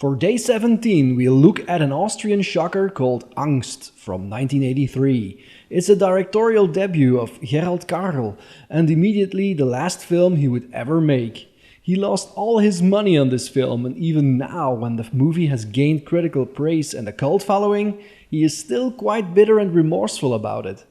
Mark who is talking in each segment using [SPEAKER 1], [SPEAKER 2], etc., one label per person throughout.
[SPEAKER 1] For day 17, we'll look at an Austrian shocker called Angst from 1983. It's a directorial debut of Gerald Karel and immediately the last film he would ever make. He lost all his money on this film, and even now, when the movie has gained critical praise and a cult following, he is still quite bitter and remorseful about it.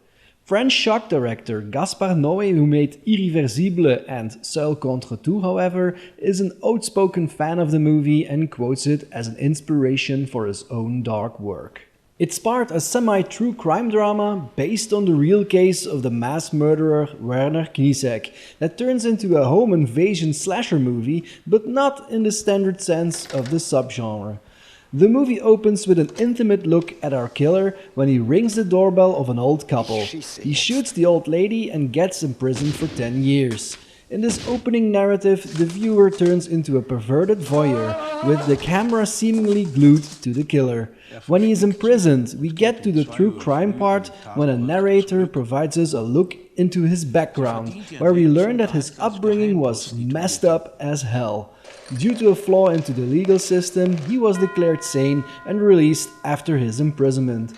[SPEAKER 1] French shock director Gaspard Noé, who made Irreversible and Seul contre tout, however, is an outspoken fan of the movie and quotes it as an inspiration for his own dark work. It sparked a semi-true crime drama based on the real case of the mass murderer Werner Kniesek that turns into a home invasion slasher movie, but not in the standard sense of the subgenre. The movie opens with an intimate look at our killer when he rings the doorbell of an old couple. He shoots the old lady and gets imprisoned for 10 years. In this opening narrative, the viewer turns into a perverted voyeur, with the camera seemingly glued to the killer. When he is imprisoned, we get to the true crime part when a narrator provides us a look into his background, where we learn that his upbringing was messed up as hell. Due to a flaw into the legal system, he was declared sane and released after his imprisonment.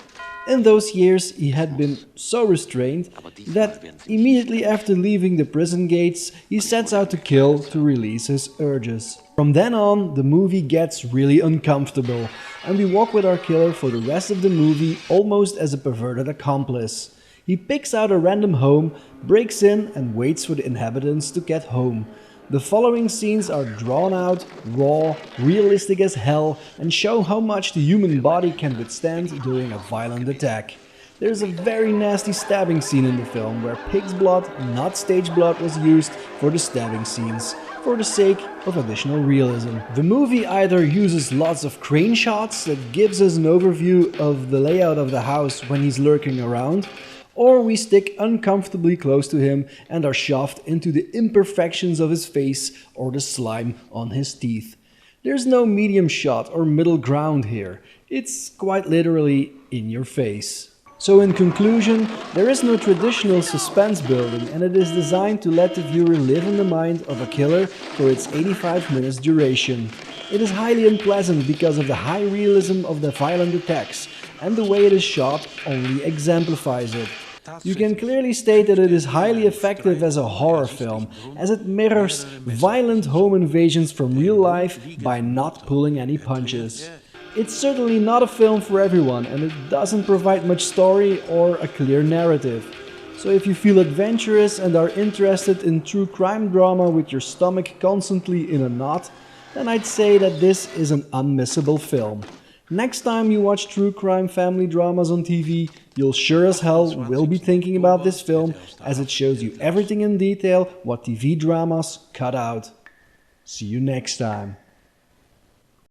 [SPEAKER 1] In those years, he had been so restrained that immediately after leaving the prison gates, he sets out to kill to release his urges. From then on, the movie gets really uncomfortable, and we walk with our killer for the rest of the movie almost as a perverted accomplice. He picks out a random home, breaks in and waits for the inhabitants to get home. The following scenes are drawn out, raw, realistic as hell, and show how much the human body can withstand during a violent attack. There's a very nasty stabbing scene in the film where pig's blood, not stage blood, was used for the stabbing scenes, for the sake of additional realism. The movie either uses lots of crane shots that gives us an overview of the layout of the house when he's lurking around, or we stick uncomfortably close to him and are shoved into the imperfections of his face or the slime on his teeth. There's no medium shot or middle ground here. It's quite literally in your face. So in conclusion, there is no traditional suspense building, and it is designed to let the viewer live in the mind of a killer for its 85 minutes duration. It is highly unpleasant because of the high realism of the violent attacks, and the way it is shot only exemplifies it. You can clearly state that it is highly effective as a horror film, as it mirrors violent home invasions from real life by not pulling any punches. It's certainly not a film for everyone, and it doesn't provide much story or a clear narrative. So if you feel adventurous and are interested in true crime drama with your stomach constantly in a knot, then I'd say that this is an unmissable film. Next time you watch true crime family dramas on TV, you'll sure as hell will be thinking about this film, as it shows you everything in detail what TV dramas cut out. See you next time.